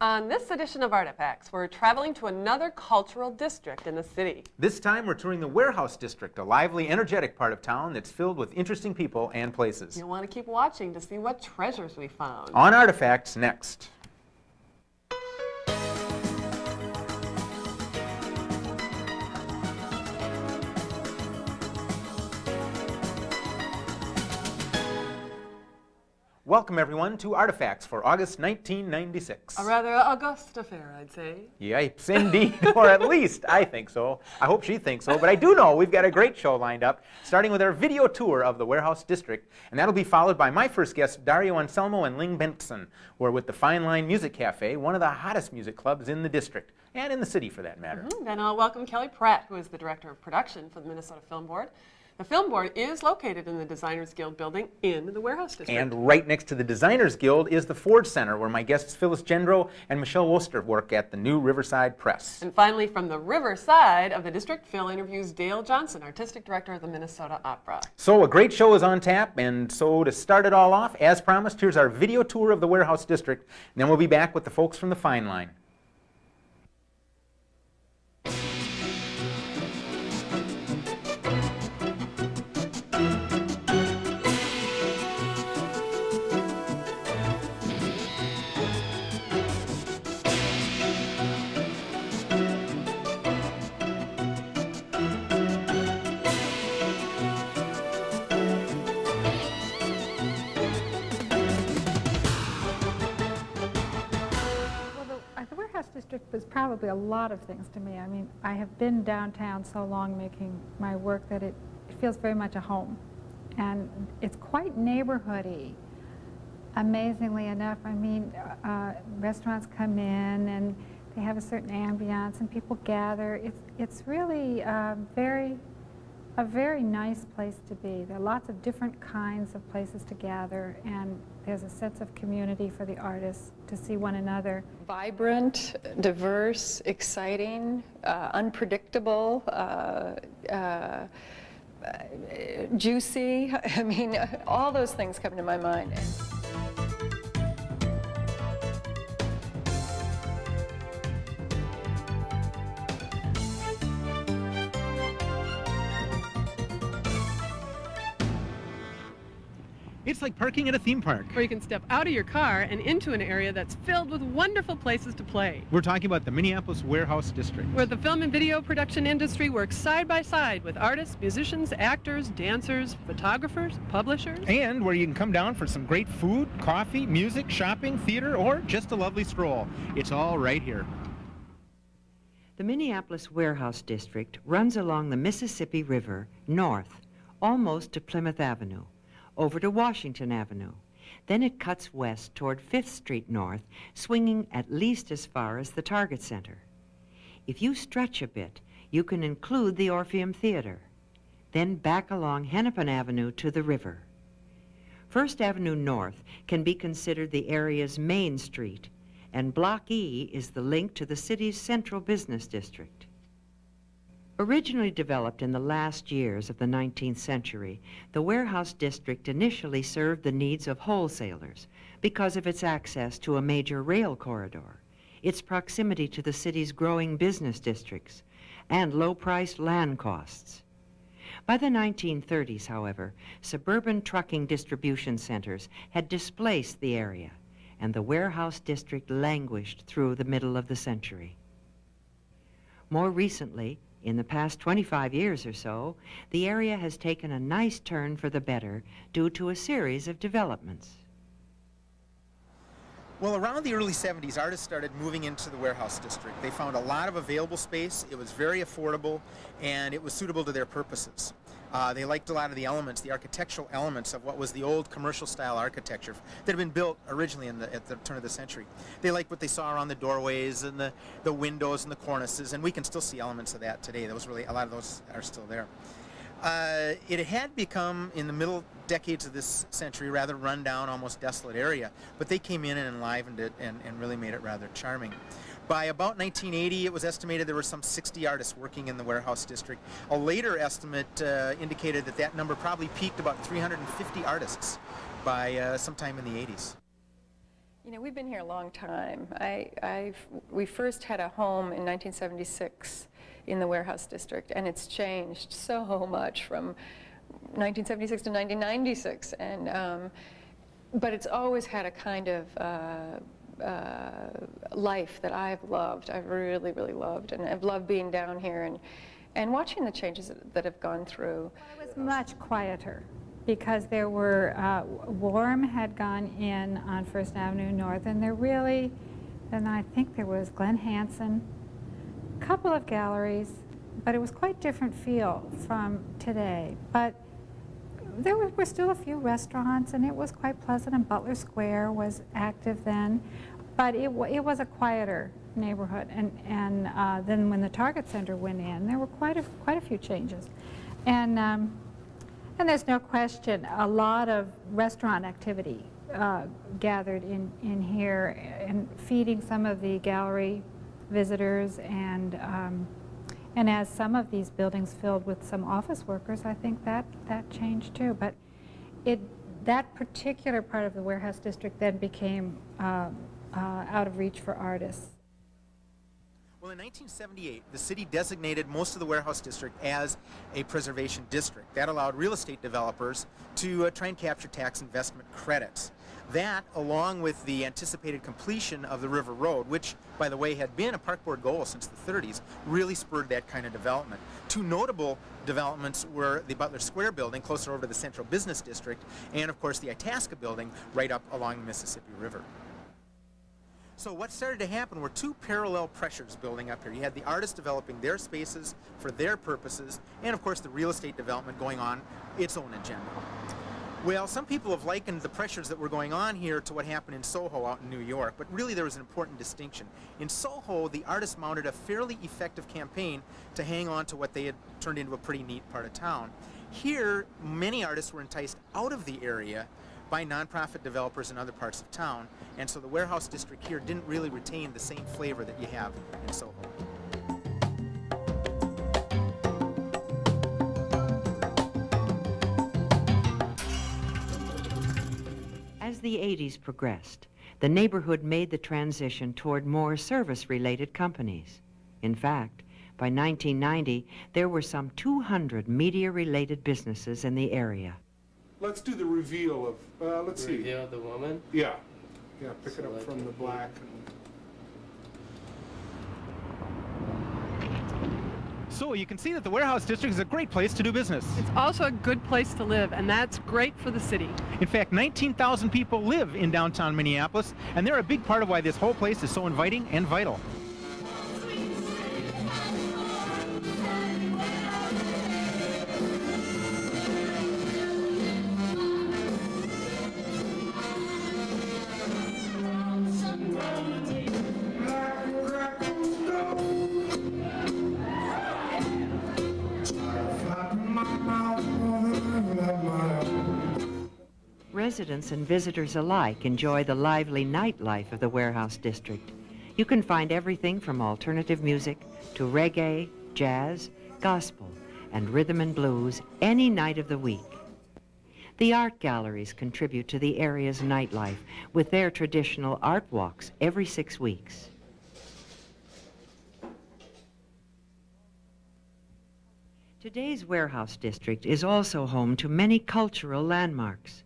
On this edition of Artifacts, we're traveling to another cultural district in the city. This time we're touring the Warehouse District, a lively, energetic part of town that's filled with interesting people and places. You'll want to keep watching to see what treasures we found. On Artifacts next. Welcome, everyone, to Artifacts for August 1996. A rather august affair, I'd say. Yipes, indeed, or at least I think so. I hope she thinks so, but I do know we've got a great show lined up, starting with our video tour of the Warehouse District, and that'll be followed by my first guests, Dario, Anselmo, and Lynne Bengtson, who are with the Fine Line Music Café, one of the hottest music clubs in the district, and in the city for that matter. Then I'll welcome Kelly Pratt, who is the Director of Production for the Minnesota Film Board. The Film Board is located in the Designers Guild building in the Warehouse District. And right next to the Designers Guild is the Ford Center, where my guests Phyllis, Jendro, and Michelle Woster work at the new Riverside Press. And finally, from the Riverside of the district, Phill interviews Dale Johnson, Artistic Director of the Minnesota Opera. So a great show is on tap, and so to start it all off, as promised, here's our video tour of the Warehouse District, and then we'll be back with the folks from the Fine Line. District was probably a lot of things to me. I mean, I have been downtown so long making my work that it feels very much a home. And it's quite neighborhoody, amazingly enough. I mean, restaurants come in and they have a certain ambiance and people gather. It's really a very nice place to be. There are lots of different kinds of places to gather, and there's a sense of community for the artists to see one another. Vibrant, diverse, exciting, unpredictable, juicy. I mean, all those things come to my mind. It's like parking at a theme park. Or you can step out of your car and into an area that's filled with wonderful places to play. We're talking about the Minneapolis Warehouse District, where the film and video production industry works side by side with artists, musicians, actors, dancers, photographers, publishers. And where you can come down for some great food, coffee, music, shopping, theater, or just a lovely stroll. It's all right here. The Minneapolis Warehouse District runs along the Mississippi River north, almost to Plymouth Avenue, over to Washington Avenue. Then it cuts west toward 5th Street North, swinging at least as far as the Target Center. If you stretch a bit, you can include the Orpheum Theater. Then back along Hennepin Avenue to the river. First Avenue North can be considered the area's main street, and Block E is the link to the city's central business district. Originally developed in the last years of the 19th century, the Warehouse District initially served the needs of wholesalers because of its access to a major rail corridor, its proximity to the city's growing business districts, and low-priced land costs. By the 1930s, however, suburban trucking distribution centers had displaced the area, and the Warehouse District languished through the middle of the century. More recently, in the past 25 years or so, the area has taken a nice turn for the better due to a series of developments. Well, around the early 70s, artists started moving into the Warehouse District. They found a lot of available space, it was very affordable, and it was suitable to their purposes. They liked a lot of the elements, the architectural elements of what was the old commercial-style architecture that had been built originally at the turn of the century. They liked what they saw around the doorways and the windows and the cornices, and we can still see elements of that today. A lot of those are still there. It had become, in the middle decades of this century, rather run-down, almost desolate area, but they came in and enlivened it and really made it rather charming. By about 1980, it was estimated there were some 60 artists working in the Warehouse District. A later estimate indicated that number probably peaked about 350 artists by sometime in the 80s. You know, we've been here a long time. We first had a home in 1976 in the warehouse district, and it's changed so much from 1976 to 1996. And but it's always had a kind of life that I've loved. I've really, really loved, and I've loved being down here and watching the changes that have gone through. It was much quieter because there were, Warm had gone in on First Avenue North, and then I think there was Glenn Hansen, a couple of galleries, but it was quite different feel from today. But there were still a few restaurants, and it was quite pleasant, and Butler Square was active then, but it was a quieter neighborhood. And then when the Target Center went in, there were quite a few changes. And there's no question, a lot of restaurant activity gathered in here and feeding some of the gallery visitors, and as some of these buildings filled with some office workers, I think that changed too. But that particular part of the warehouse district then became out of reach for artists. Well, in 1978, the city designated most of the warehouse district as a preservation district. That allowed real estate developers to try and capture tax investment credits. That, along with the anticipated completion of the River Road, which, by the way, had been a park board goal since the 30s, really spurred that kind of development. Two notable developments were the Butler Square building, closer over to the Central Business District, and, of course, the Itasca building right up along the Mississippi River. So what started to happen were two parallel pressures building up here. You had the artists developing their spaces for their purposes, and of course the real estate development going on its own agenda. Well, some people have likened the pressures that were going on here to what happened in Soho out in New York, but really there was an important distinction. In Soho, the artists mounted a fairly effective campaign to hang on to what they had turned into a pretty neat part of town. Here, many artists were enticed out of the area by nonprofit developers in other parts of town, and so the warehouse district here didn't really retain the same flavor that you have in Soho. As the 80s progressed, the neighborhood made the transition toward more service-related companies. In fact, by 1990, there were some 200 media-related businesses in the area. Let's do the reveal of, let's see. Reveal of the woman? Yeah. Yeah, pick it up from the black. So you can see that the warehouse district is a great place to do business. It's also a good place to live, and that's great for the city. In fact, 19,000 people live in downtown Minneapolis, and they're a big part of why this whole place is so inviting and vital. Residents and visitors alike enjoy the lively nightlife of the warehouse district. You can find everything from alternative music to reggae, jazz, gospel, and rhythm and blues any night of the week. The art galleries contribute to the area's nightlife with their traditional art walks every 6 weeks. Today's warehouse district is also home to many cultural landmarks.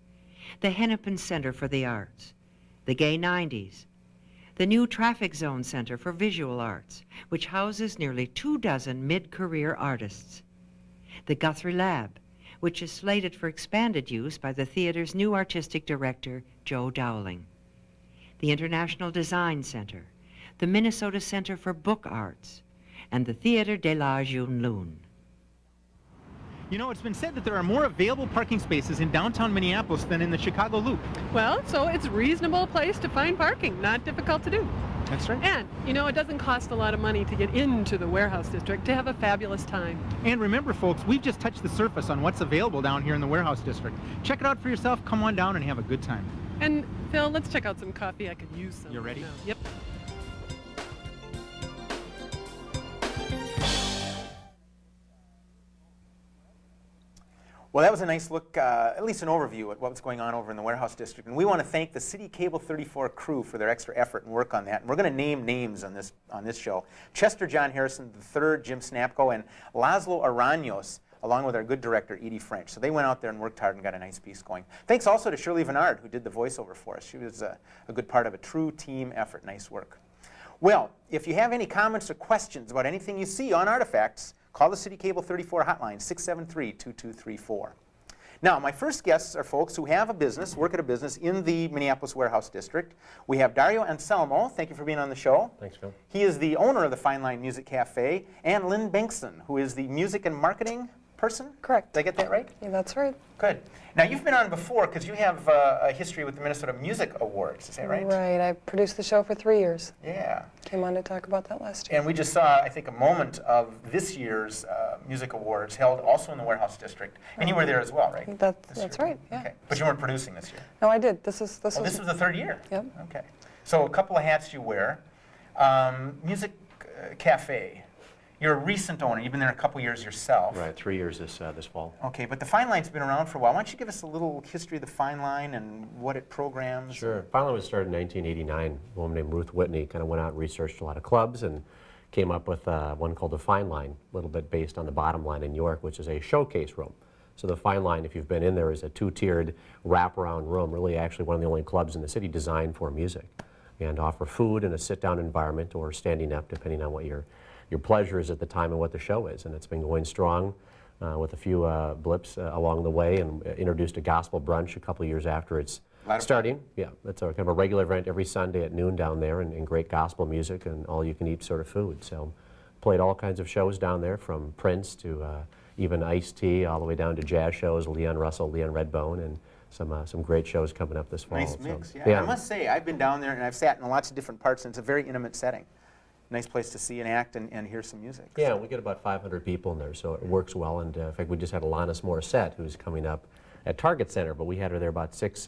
The Hennepin Center for the Arts, the Gay 90s, the new Traffic Zone Center for Visual Arts, which houses nearly 24 mid-career artists, the Guthrie Lab, which is slated for expanded use by the theater's new artistic director, Joe Dowling, the International Design Center, the Minnesota Center for Book Arts, and the Theater de la Jeune Lune. You know, it's been said that there are more available parking spaces in downtown Minneapolis than in the Chicago Loop. Well, so it's a reasonable place to find parking, not difficult to do. That's right. And, you know, it doesn't cost a lot of money to get into the warehouse district to have a fabulous time. And remember, folks, we've just touched the surface on what's available down here in the warehouse district. Check it out for yourself, come on down and have a good time. And, Phil, let's check out some coffee. I could use some. You ready? Now. Yep. Well, that was a nice look, at least an overview at what's going on over in the Warehouse District. And we want to thank the City Cable 34 crew for their extra effort and work on that. And we're going to name names on this show. Chester John Harrison III, Jim Snapko, and Laszlo Araños, along with our good director, Edie French. So they went out there and worked hard and got a nice piece going. Thanks also to Shirley Vennard, who did the voiceover for us. She was a good part of a true team effort. Nice work. Well, if you have any comments or questions about anything you see on Artifacts, call the City Cable 34 hotline, 673-2234. Now, my first guests are folks who have a business, work at a business in the Minneapolis Warehouse District. We have Dario Anselmo. Thank you for being on the show. Thanks, Phil. He is the owner of the Fine Line Music Café, and Lynne Bengtson, who is the music and marketing person? Correct. Did I get that right? Yeah, that's right. Good. Now, you've been on before because you have a history with the Minnesota Music Awards. Is that right? Right. I produced the show for 3 years. Yeah. Came on to talk about that last year. And we just saw, I think, a moment of this year's Music Awards held also in the Warehouse District. And you were there as well, right? That's right, yeah. Okay. But you weren't producing this year? No, I did. This was this was the third year? Yep. Okay. So a couple of hats you wear. Music Cafe. You're a recent owner. You've been there a couple years yourself. Right, 3 years this fall. Okay, but the Fine Line's been around for a while. Why don't you give us a little history of the Fine Line and what it programs? Sure. Fine Line was started in 1989. A woman named Ruth Whitney kind of went out and researched a lot of clubs and came up with one called the Fine Line, a little bit based on the Bottom Line in York, which is a showcase room. So the Fine Line, if you've been in there, is a two-tiered wraparound room, really actually one of the only clubs in the city designed for music, and offer food in a sit-down environment or standing up, depending on what your pleasure is at the time and what the show is. And it's been going strong with a few blips along the way, and introduced a gospel brunch a couple of years after it's starting. Yeah, it's a kind of a regular event every Sunday at noon down there, and great gospel music and all-you-can-eat sort of food. So played all kinds of shows down there, from Prince to even Ice-T, all the way down to jazz shows, Leon Russell, Leon Redbone, and some great shows coming up this fall. Nice mix, so, yeah. I must say, I've been down there and I've sat in lots of different parts, and it's a very intimate setting. Nice place to see and act and hear some music. Yeah, we get about 500 people in there, so it works well. And in fact, we just had Alanis Morissette, who's coming up at Target Center, but we had her there about six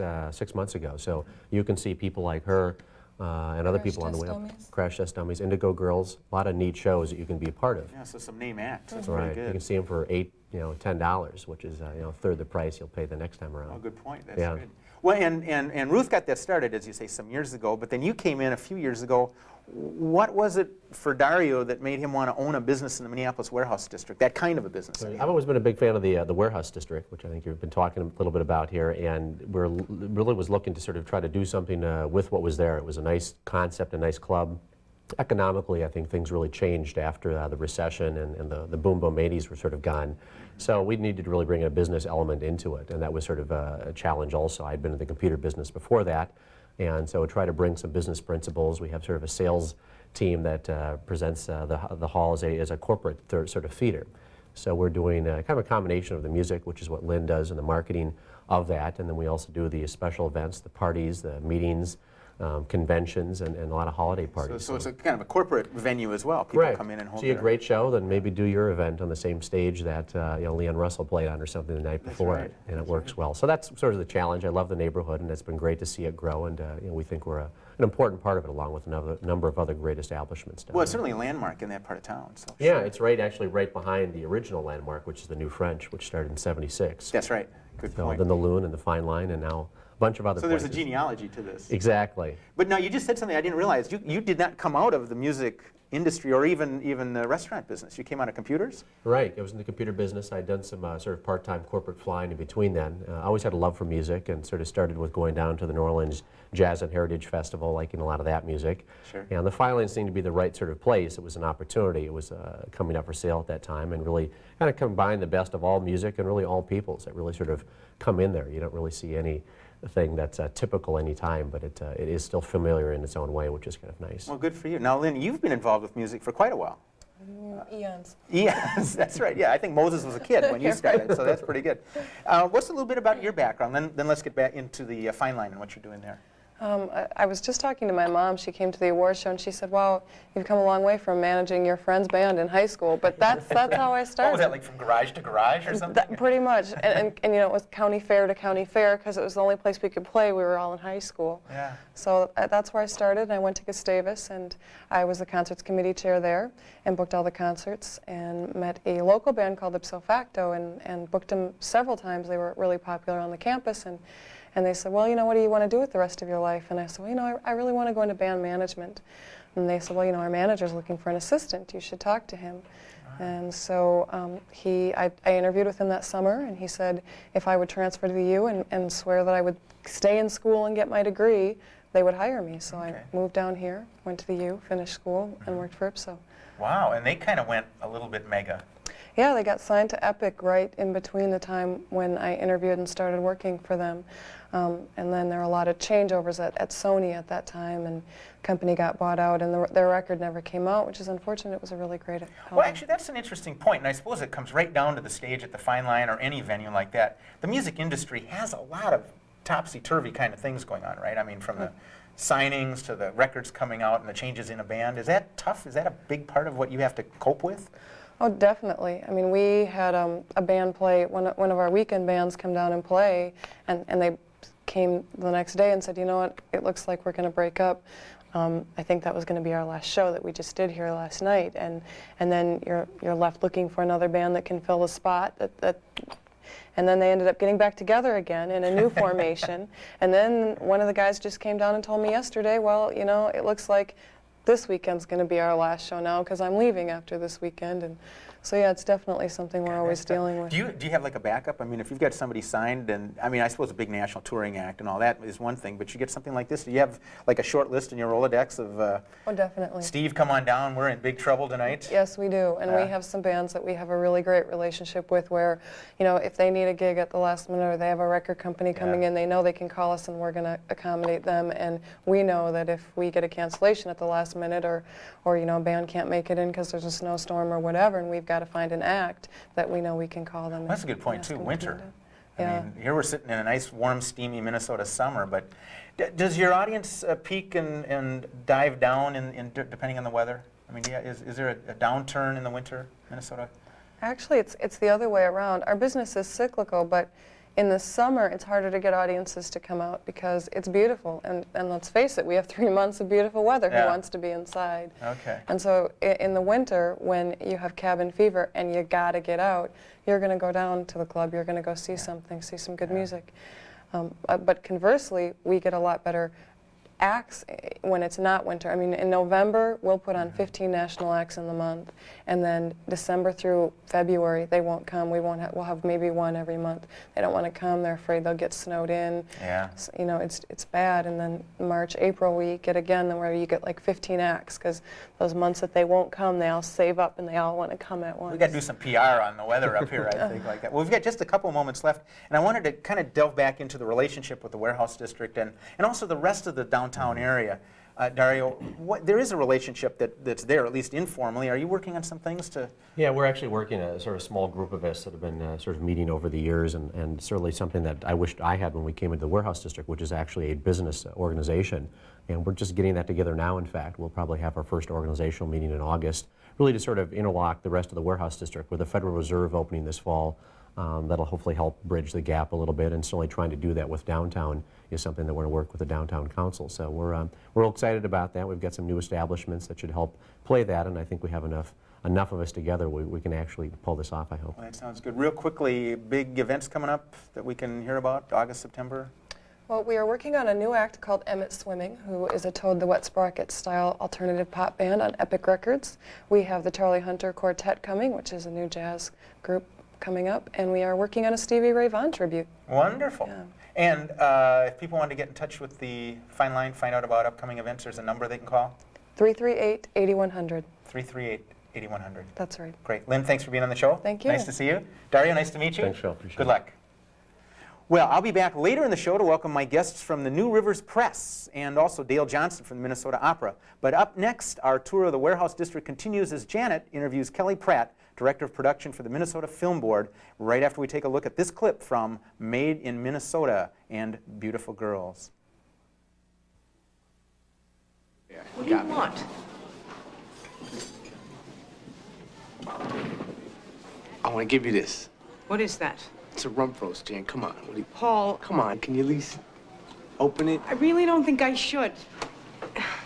months ago. So you can see people like her and other people on the way up. Crash Test Dummies, Indigo Girls, a lot of neat shows that you can be a part of. Yeah, so some name acts. That's right. pretty good. You can see them for $10, which is a third the price you'll pay the next time around. Oh, good point. That's good. Well, and Ruth got that started, as you say, some years ago, but then you came in a few years ago. What was it for Dario that made him want to own a business in the Minneapolis Warehouse District, that kind of a business? I've always been a big fan of the Warehouse District, which I think you've been talking a little bit about here, and we're really was looking to sort of try to do something with what was there. It was a nice concept, a nice club. Economically, I think things really changed after the recession and the boom-boom 80s were sort of gone. So we needed to really bring a business element into it, and that was sort of a challenge also. I'd been in the computer business before that, and so try to bring some business principles. We have sort of a sales team that presents the hall as a corporate sort of feeder. So we're doing kind of a combination of the music, which is what Lynne does, and the marketing of that, and then we also do the special events, the parties, the meetings, conventions, and a lot of holiday parties. So it's a kind of a corporate venue as well. People right. come in and hold see a great show, then maybe do your event on the same stage that Leon Russell played on or something the night before, right. And it works well. So that's sort of the challenge. I love the neighborhood, and it's been great to see it grow, and we think we're an important part of it, along with a number of other great establishments down Well, it's there. certainly a landmark in that part of town. So yeah, it's actually right behind the original landmark, which is the New French, which started in '76. That's right. Good point. Then the Loon and the Fine Line, and now a bunch of other So there's places. a genealogy to this. Exactly. But now you just said something I didn't realize. You did not come out of the music industry or even the restaurant business. You came out of computers? Right. I was in the computer business. I'd done some sort of part-time corporate flying in between then. I always had a love for music, and sort of started with going down to the New Orleans Jazz and Heritage Festival, liking a lot of that music. Sure. And the Fine Line seemed to be the right sort of place. It was an opportunity. It was coming up for sale at that time, and really kind of combined the best of all music and really all peoples that really sort of come in there. You don't really see anything that's typical any time, but it is still familiar in its own way, which is kind of nice. Well, good for you. Now, Lynne, you've been involved with music for quite a while. Eons. Yes, that's right. Yeah, I think Moses was a kid when you started, so that's pretty good. What's a little bit about your background? Then let's get back into the Fine Line and what you're doing there. I was just talking to my mom. She came to the award show and she said, "Wow, you've come a long way from managing your friend's band in high school." But that's how I started. What was that, like from garage to garage or something? Pretty much, and you know, it was county fair to county fair because it was the only place we could play. We were all in high school. Yeah. So that's where I started. And I went to Gustavus, and I was the concerts committee chair there, and booked all the concerts, and met a local band called Ipso Facto, and booked them several times. They were really popular on the campus, and they said, "Well, you know, what do you want to do with the rest of your life?" And I said, "Well, you know, I really want to go into band management." And they said, "Well, you know, our manager's looking for an assistant. You should talk to him." And so I interviewed with him that summer, and he said if I would transfer to the U and swear that I would stay in school and get my degree, they would hire me. So I moved down here, went to the U, finished school, and worked for Ipso. Wow, and they kind of went a little bit mega. Yeah, they got signed to Epic right in between the time when I interviewed and started working for them. And then there were a lot of changeovers at Sony at that time, and the company got bought out, and their record never came out, which is unfortunate. It was a really great album. Well, actually, that's an interesting point, and I suppose it comes right down to the stage at the Fine Line or any venue like that. The music industry has a lot of topsy-turvy kind of things going on, right? I mean, from the signings to the records coming out and the changes in a band. Is that tough? Is that a big part of what you have to cope with? Oh, definitely. I mean, we had a band play, one of our weekend bands come down and play, and they came the next day and said, "You know what, it looks like we're going to break up." I think that was going to be our last show that we just did here last night, and then you're left looking for another band that can fill the spot. And then they ended up getting back together again in a new formation. And then one of the guys just came down and told me yesterday, "Well, you know, it looks like this weekend's going to be our last show now because I'm leaving after this weekend." And so yeah, it's definitely something we're always dealing with. Do you have like a backup? I mean, if you've got somebody signed, and I mean, I suppose a big national touring act and all that is one thing, but you get something like this, do you have like a short list in your Rolodex of Oh, definitely. Steve, come on down, we're in big trouble tonight? Yes, we do. And we have some bands that we have a really great relationship with where, you know, if they need a gig at the last minute or they have a record company coming in, they know they can call us and we're going to accommodate them. And we know that if we get a cancellation at the last minute or you know, a band can't make it in because there's a snowstorm or whatever, and we've got to find an act, that we know we can call them. Well, that's a good point too, winter. Yeah. I mean, here we're sitting in a nice, warm, steamy Minnesota summer, but does your audience peak and dive down in depending on the weather? I mean, yeah, is there a downturn in the winter, Minnesota? Actually, it's the other way around. Our business is cyclical, but in the summer, it's harder to get audiences to come out because it's beautiful. And let's face it, we have 3 months of beautiful weather. Who wants to be inside? Okay. And so in the winter, when you have cabin fever and you got to get out, you're going to go down to the club. You're going to go see something, see some good music. But conversely, we get a lot better acts when it's not winter. I mean, in November, we'll put on 15 national acts in the month, and then December through February, they won't come. We'll have maybe one every month. They don't want to come. They're afraid they'll get snowed in. Yeah. So, you know, it's bad. And then March, April, we get again where you get like 15 acts because those months that they won't come, they all save up and they all want to come at once. We got to do some PR on the weather up here, I think, like that. Well, we've got just a couple moments left, and I wanted to kind of delve back into the relationship with the Warehouse District and also the rest of the downtown area. Dario, there is a relationship that's there, at least informally. Are you working on some things to... Yeah, we're actually working a sort of small group of us that have been sort of meeting over the years, and certainly something that I wished I had when we came into the Warehouse District, which is actually a business organization. And we're just getting that together now, in fact. We'll probably have our first organizational meeting in August, really to sort of interlock the rest of the Warehouse District with the Federal Reserve opening this fall. That'll hopefully help bridge the gap a little bit, and certainly trying to do that with downtown is something that we're going to work with the Downtown Council. So we're excited about that. We've got some new establishments that should help play that, and I think we have enough of us together we can actually pull this off, I hope. Well, that sounds good. Real quickly, big events coming up that we can hear about, August, September? Well, we are working on a new act called Emmett Swimming, who is a Toad the Wet Sprocket style alternative pop band on Epic Records. We have the Charlie Hunter Quartet coming, which is a new jazz group coming up, and we are working on a Stevie Ray Vaughan tribute. Wonderful. Yeah. And if people want to get in touch with the Fine Line, find out about upcoming events, there's a number they can call? 338-8100. 338-8100. That's right. Great. Lynn, thanks for being on the show. Thank you. Nice to see you. Dario, nice to meet you. Thanks, Phil. Appreciate Good it. luck. Well, I'll be back later in the show to welcome my guests from the New Rivers Press and also Dale Johnson from the Minnesota Opera. But up next, our tour of the Warehouse District continues as Janet interviews Kelly Pratt, Director of Production for the Minnesota Film Board, right after we take a look at this clip from Made in Minnesota and Beautiful Girls. What do you want? I want to give you this. What is that? It's a rump roast, Jan. Come on. What do you... Paul, Come on. Can you at least open it? I really don't think I should.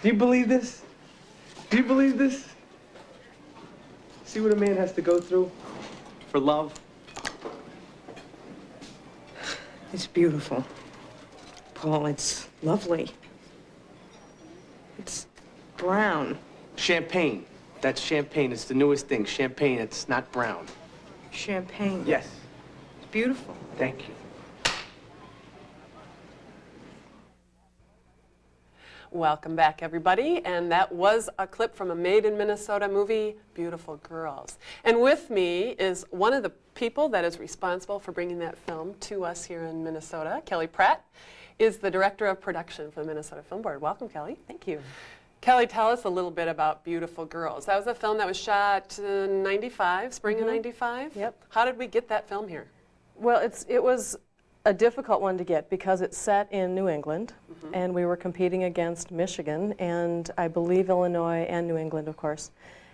Do you believe this? Do you believe this? See what a man has to go through for love? It's beautiful. Paul, it's lovely. It's brown. Champagne. That's champagne. It's the newest thing. Champagne. It's not brown. Champagne. Yes. It's beautiful. Thank you. Welcome back, everybody. And that was a clip from a Made in Minnesota movie, Beautiful Girls. And with me is one of the people that is responsible for bringing that film to us here in Minnesota. Kelly Pratt is the director of production for the Minnesota Film Board. Welcome, Kelly. Thank you. Kelly, tell us a little bit about Beautiful Girls. That was a film that was shot in 95, spring of 95? Yep. How did we get that film here? Well, it was a difficult one to get because it's set in New England, and we were competing against Michigan, and I believe Illinois and New England, of course.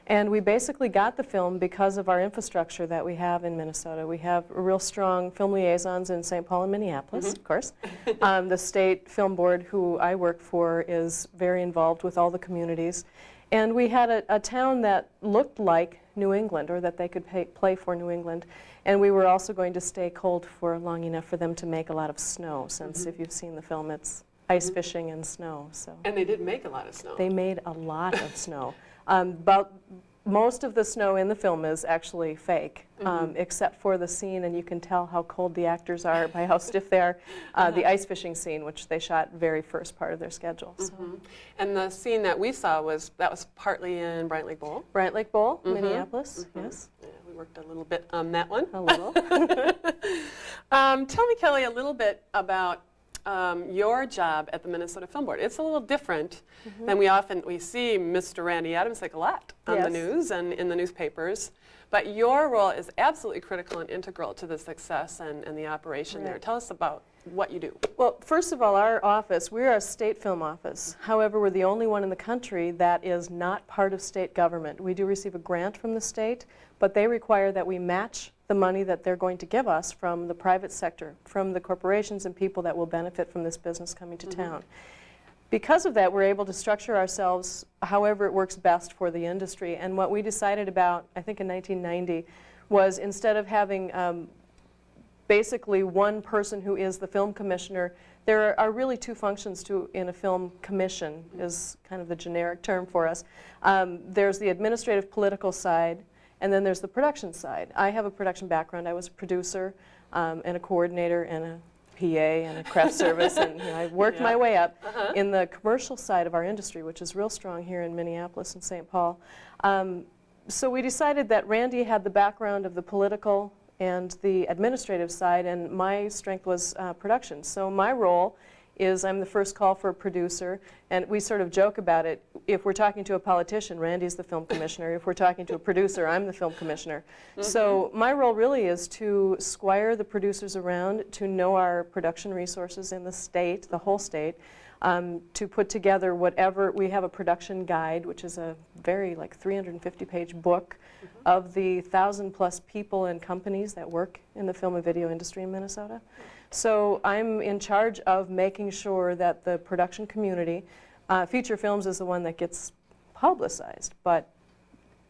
And we basically got the film because of our infrastructure that we have in Minnesota. We have real strong film liaisons in St. Paul and Minneapolis, of course. The state film board, who I work for, is very involved with all the communities. And we had a town that looked like New England, or that they could play for New England. And we were also going to stay cold for long enough for them to make a lot of snow, since if you've seen the film, it's ice fishing and snow. So. And they did make a lot of snow. They made a lot of snow. But most of the snow in the film is actually fake, except for the scene, and you can tell how cold the actors are by how stiff they are, the ice fishing scene, which they shot very first part of their schedule. So. And the scene that we saw was partly in Bryant Lake Bowl. Bryant Lake Bowl, Minneapolis, yes. Yeah, we worked a little bit on that one. A little. Tell me, Kelly, a little bit about your job at the Minnesota Film Board. It's a little different than we see Mr. Randy Adams like a lot on the news and in the newspapers, but your role is absolutely critical and integral to the success and the operation there. Tell us about what you do. Well, first of all, our office, we're a state film office. However, we're the only one in the country that is not part of state government. We do receive a grant from the state, but they require that we match the money that they're going to give us from the private sector, from the corporations and people that will benefit from this business coming to town. Because of that, we're able to structure ourselves however it works best for the industry. And what we decided about, I think in 1990, was instead of having basically one person who is the film commissioner, there are really two functions in a film commission, is kind of the generic term for us. There's the administrative political side, and then there's the production side. I have a production background. I was a producer and a coordinator and a PA and a craft service, and I worked my way up in the commercial side of our industry, which is real strong here in Minneapolis and St. Paul. So we decided that Randy had the background of the political and the administrative side, and my strength was production. So my role is I'm the first call for a producer, and we sort of joke about it. If we're talking to a politician, Randy's the film commissioner. If we're talking to a producer, I'm the film commissioner. So my role really is to squire the producers around, to know our production resources in the state, the whole state, to put together whatever. We have a production guide, which is a very 350-page book of the 1,000+ people and companies that work in the film and video industry in Minnesota. So I'm in charge of making sure that the production community, feature films is the one that gets publicized, but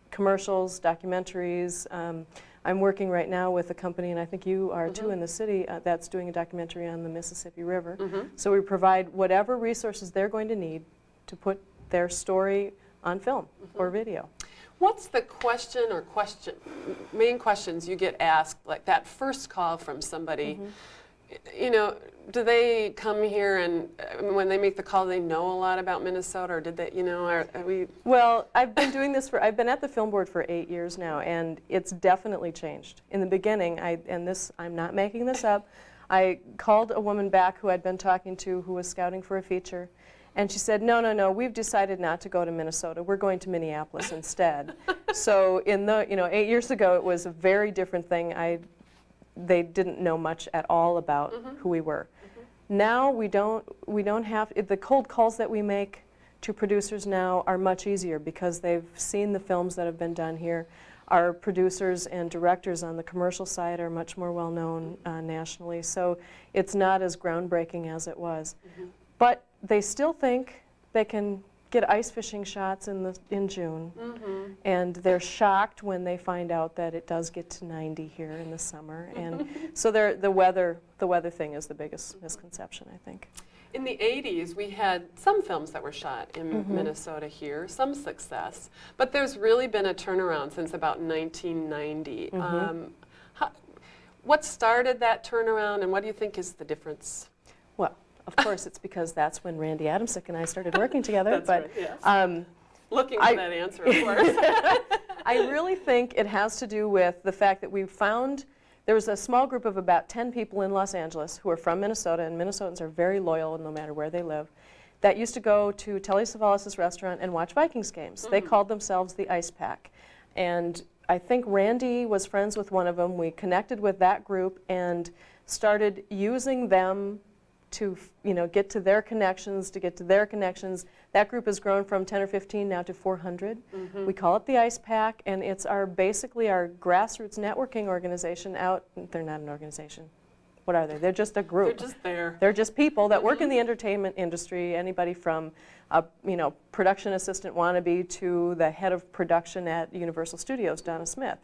commercials, documentaries. I'm working right now with a company, and I think you are too in the city, that's doing a documentary on the Mississippi River. So we provide whatever resources they're going to need to put their story on film or video. What's the main questions you get asked, like that first call from somebody? You know, do they come here and when they make the call, they know a lot about Minnesota, or did they, are we? Well, I've been doing this I've been at the Film Board for 8 years now, and it's definitely changed. In the beginning, I'm not making this up, I called a woman back who I'd been talking to who was scouting for a feature, and she said, no, we've decided not to go to Minnesota. We're going to Minneapolis instead. So 8 years ago, it was a very different thing. They didn't know much at all about who we were. Now we don't have the cold calls that we make to producers now are much easier because they've seen the films that have been done here. Our producers and directors on the commercial side are much more well known nationally, so it's not as groundbreaking as it was. But they still think they can get ice fishing shots in June, and they're shocked when they find out that it does get to 90 here in the summer. And so the weather thing is the biggest misconception, I think. In the 80s, we had some films that were shot in Minnesota here, some success, but there's really been a turnaround since about 1990. What started that turnaround, and what do you think is the difference? Well, of course, it's because that's when Randy Adamsick and I started working together. That's but right, yes. Looking for that answer, of course. I really think it has to do with the fact that we found there was a small group of about 10 people in Los Angeles who are from Minnesota, and Minnesotans are very loyal no matter where they live, that used to go to Telly Savalas' restaurant and watch Vikings games. They called themselves the Ice Pack. And I think Randy was friends with one of them. We connected with that group and started using them to get to their connections, That group has grown from 10 or 15 now to 400. We call it the Ice Pack, and it's basically our grassroots networking organization out. They're not an organization. What are they? They're just a group. They're just there. They're just people that work in the entertainment industry, anybody from a production assistant wannabe to the head of production at Universal Studios, Donna Smith.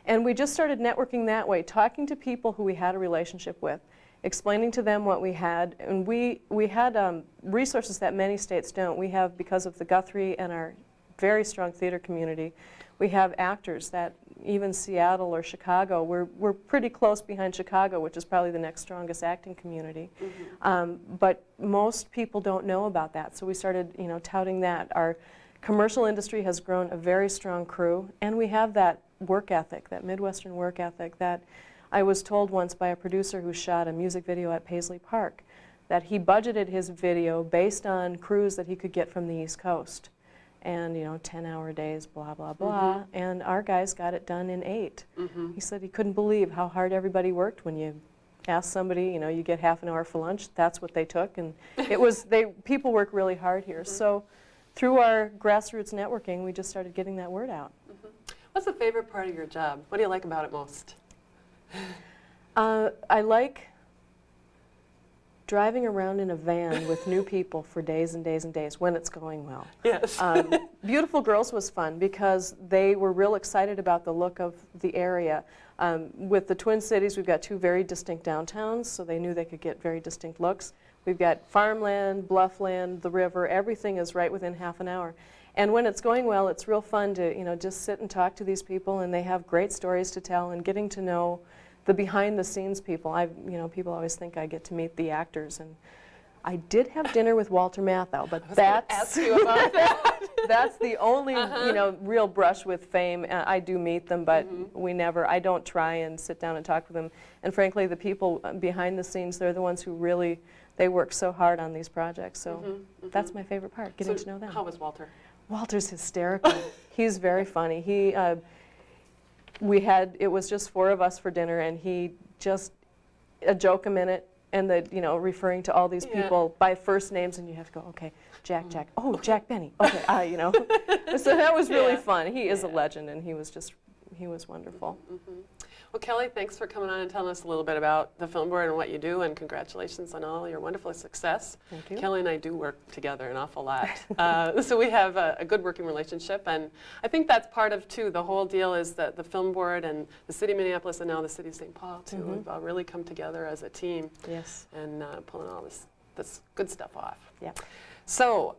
And we just started networking that way, talking to people who we had a relationship with, explaining to them what we had, and we had resources that many states don't. We have, because of the Guthrie and our very strong theater community, we have actors that even Seattle or Chicago, we're pretty close behind Chicago, which is probably the next strongest acting community. But most people don't know about that, so we started touting that. Our commercial industry has grown a very strong crew, and we have that work ethic, that Midwestern work ethic that I was told once by a producer who shot a music video at Paisley Park that he budgeted his video based on crews that he could get from the East Coast. And 10-hour days, blah, blah, blah. And our guys got it done in 8. He said he couldn't believe how hard everybody worked. When you ask somebody, you get half an hour for lunch, that's what they took. And people work really hard here. So through our grassroots networking, we just started getting that word out. What's the favorite part of your job? What do you like about it most? I like driving around in a van with new people for days and days and days when it's going well. Yes. Beautiful Girls was fun because they were real excited about the look of the area. With the Twin Cities, we've got 2 very distinct downtowns, so they knew they could get very distinct looks. We've got farmland, bluffland, the river, everything is right within half an hour. And when it's going well, it's real fun to just sit and talk to these people, and they have great stories to tell, and getting to know the behind-the-scenes people. People always think I get to meet the actors, and I did have dinner with Walter Matthau, but that's that's the only real brush with fame. I do meet them, but I don't try and sit down and talk with them. And frankly, the people behind the scenes, they're the ones who really work so hard on these projects. So that's my favorite part, getting to know them. How was Walter? Walter's hysterical. He's very funny. It was just 4 of us for dinner, and he just a joke a minute, and referring to all these people by first names, and you have to go, okay, Jack, oh, Jack Benny, okay, So that was really fun. He is a legend, and he was wonderful. Well, Kelly, thanks for coming on and telling us a little bit about the Film Board and what you do, and congratulations on all your wonderful success. Thank you. Kelly and I do work together an awful lot. So we have a good working relationship, and I think that's part of, too, the whole deal is that the Film Board and the City of Minneapolis and now the City of St. Paul, too, we've all really come together as a team. Yes. And pulling all this good stuff off. Yeah. So,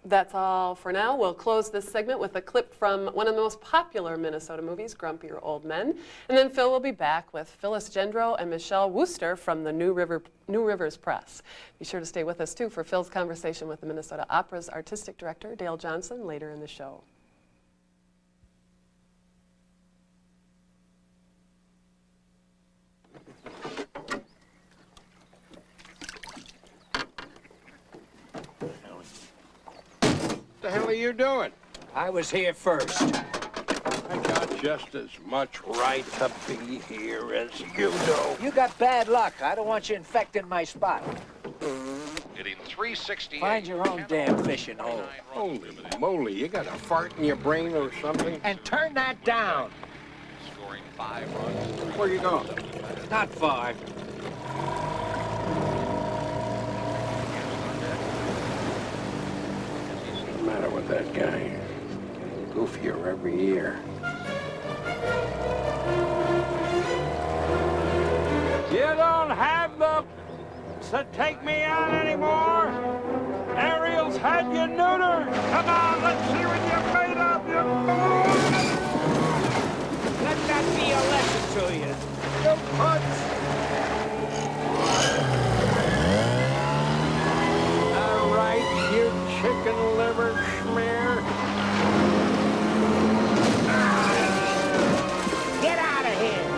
that's all for now. We'll close this segment with a clip from one of the most popular Minnesota movies, Grumpier Old Men. And then Phil will be back with Phyllis Jendro and Michelle Woster from the New Rivers Press. Be sure to stay with us, too, for Phil's conversation with the Minnesota Opera's artistic director, Dale Johnson, later in the show. What the hell are you doing? I was here first. I got just as much right to be here as you do. You got bad luck. I don't want you infecting my spot. hitting 368. Find your own damn fishing hole. Holy moly, you got a fart in your brain or something? And turn that down. Scoring 5 runs. Where you going? Not far. What's the matter with that guy? Getting goofier every year. You don't have the to take me out anymore? Ariel's had you neutered. Come on, let's see what you're made of, you fool. Let that be a lesson to you. You putz. All right, you chicken liver schmear. Get out of here.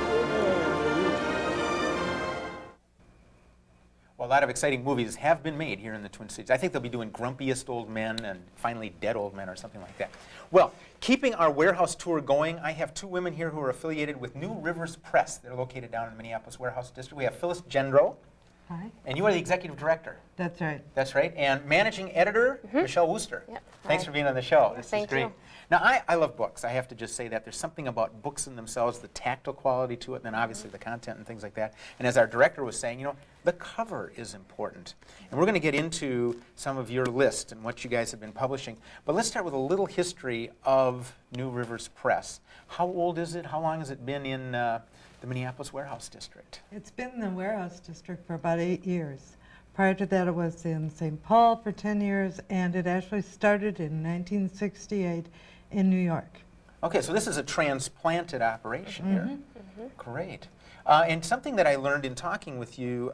Well, a lot of exciting movies have been made here in the Twin Cities. I think they'll be doing Grumpiest Old Men and finally Dead Old Men or something like that. Well, keeping our warehouse tour going, I have two women here who are affiliated with New Rivers Press. They're located down in the Minneapolis Warehouse District. We have Phyllis Jendro. Hi. And you are the executive director. That's right. That's right. And managing editor, Michelle Woster. Yep. Thanks Hi. for being on the show. This Thank is great. you. Now, I love books. I have to just say that. There's something about books in themselves, the tactile quality to it, and then obviously the content and things like that. And as our director was saying, you know, the cover is important. And we're going to get into some of your list and what you guys have been publishing. But let's start with a little history of New Rivers Press. How old is it? How long has it been in the Minneapolis Warehouse District? It's been in the warehouse district for about 8 years. Prior to that, it was in St. Paul for 10 years, and it actually started in 1968 in New York. Okay, so this is a transplanted operation here. Great. And something that I learned in talking with you,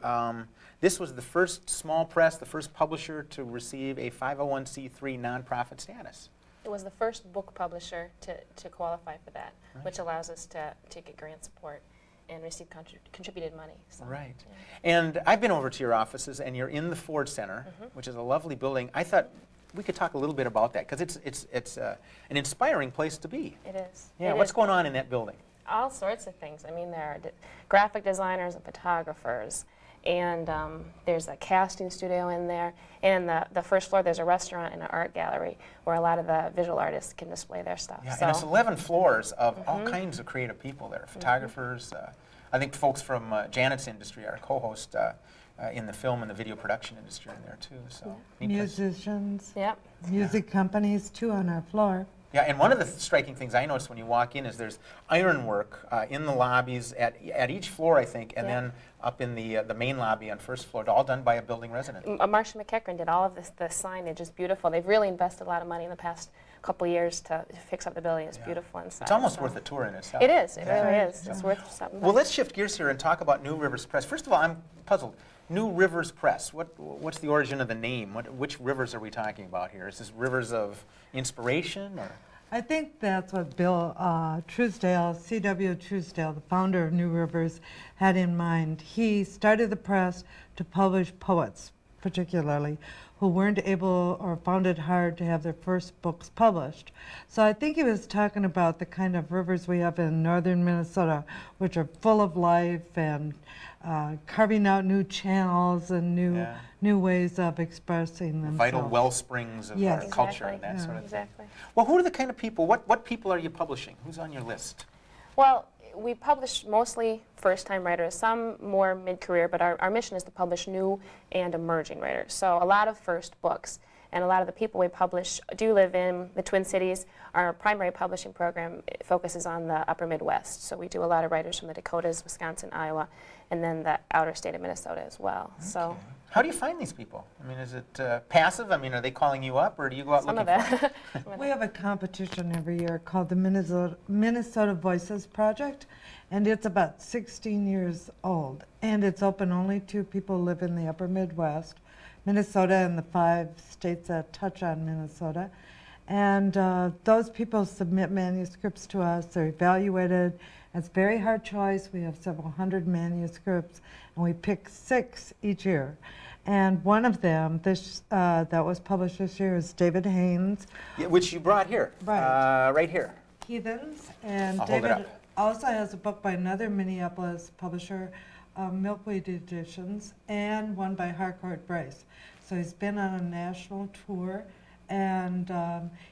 this was the first small press, the first publisher to receive a 501c3 nonprofit status. It was the first book publisher to qualify for that, which allows us to get grant support and receive contributed money. So, right. Yeah. And I've been over to your offices, and you're in the Ford Center, which is a lovely building. I thought we could talk a little bit about that, because it's an inspiring place to be. It is. Yeah, It what's is. going on in that building? All sorts of things. I mean, there are graphic designers and photographers, and there's a casting studio in there. And the first floor, there's a restaurant and an art gallery where a lot of the visual artists can display their stuff. Yeah, so. and it's 11 floors of all kinds of creative people there. Photographers, I think folks from Janet's industry, our co-host in the film and the video production industry in there too. So neat place. Musicians, Yep. music companies, too, on our floor. Yeah, and one of the striking things I noticed when you walk in is there's ironwork in the lobbies at each floor, I think, and then up in the main lobby on first floor, all done by a building resident. Marcia McEachran did all of this. The signage is beautiful. They've really invested a lot of money in the past couple of years to fix up the building. It's beautiful inside. It's almost so. worth a tour in itself. It is. It really is. It's worth something. Well, let's shift gears here and talk about New Rivers Press. First of all, I'm puzzled. New Rivers Press. What's the origin of the name? Which rivers are we talking about here? Is this rivers of inspiration, or? I think that's what Bill Truesdale, C.W. Truesdale, the founder of New Rivers, had in mind. He started the press to publish poets, particularly, who weren't able or found it hard to have their first books published. So I think he was talking about the kind of rivers we have in northern Minnesota, which are full of life and carving out new channels and new ways of expressing themselves. Vital well springs of our culture and that sort of thing. Well, who are the kind of people, what people are you publishing? Who's on your list? Well, we publish mostly first-time writers, some more mid-career, but our mission is to publish new and emerging writers. So a lot of first books, and a lot of the people we publish do live in the Twin Cities. Our primary publishing program focuses on the upper Midwest, so we do a lot of writers from the Dakotas, Wisconsin, Iowa, and then the outer state of Minnesota as well. Okay. So. How do you find these people? I mean, is it passive? I mean, are they calling you up, or do you go out looking for them? We have a competition every year called the Minnesota Voices Project, and it's about 16 years old, and it's open only to people who live in the upper Midwest, Minnesota, and the 5 states that touch on Minnesota. And those people submit manuscripts to us. They're evaluated. It's a very hard choice. We have several hundred manuscripts, and we pick 6 each year. And one of them that was published this year is David Haynes. Yeah, which you brought here. Right. Right here. Heathens. And I'll hold it David up. also has a book by another Minneapolis publisher Milkweed Editions, and one by Harcourt Brace. So he's been on a national tour, and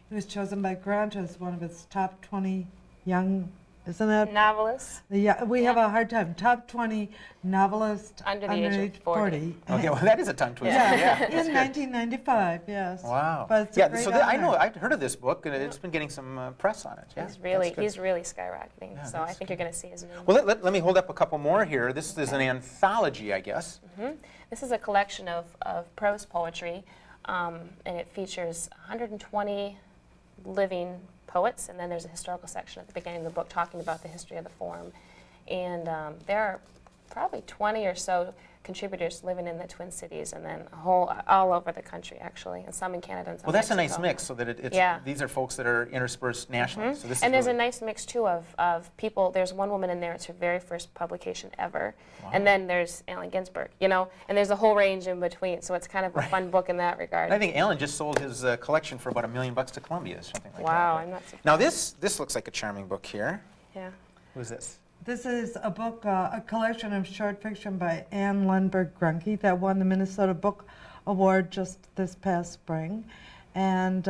he was chosen by Grant as one of its top 20 young, isn't that? Novelists. Yeah, we have a hard time. Top 20 novelists under the age of 40. Okay, well, that is a tongue twister. Yeah, in 1995, yes. Wow. But it's a Yeah, great so I know, honor. I'd heard of this book, and it's been getting some press on it. Yeah, He's really skyrocketing. Yeah, so I think you're going to see his name. Well, let me hold up a couple more here. This is an anthology, I guess. This is a collection of prose poetry, and it features 120 living poets, and then there's a historical section at the beginning of the book talking about the history of the form. And there are probably 20 or so contributors living in the Twin Cities, and then all over the country, actually, and some in Canada and some Well, that's Mexico. a nice mix, so that these are folks that are interspersed nationally. So this And is there's really a nice mix, too, of people. There's one woman in there, it's her very first publication ever. Wow. And then there's Allen Ginsberg, and there's a whole range in between, so it's kind of a fun book in that regard. And I think Allen just sold his collection for about $1 million to Columbia or something like that. Wow, I'm not surprised. Now this looks like a charming book here. Yeah. Who's this? This is a book, a collection of short fiction by Anne Lundberg Grunke that won the Minnesota Book Award just this past spring. And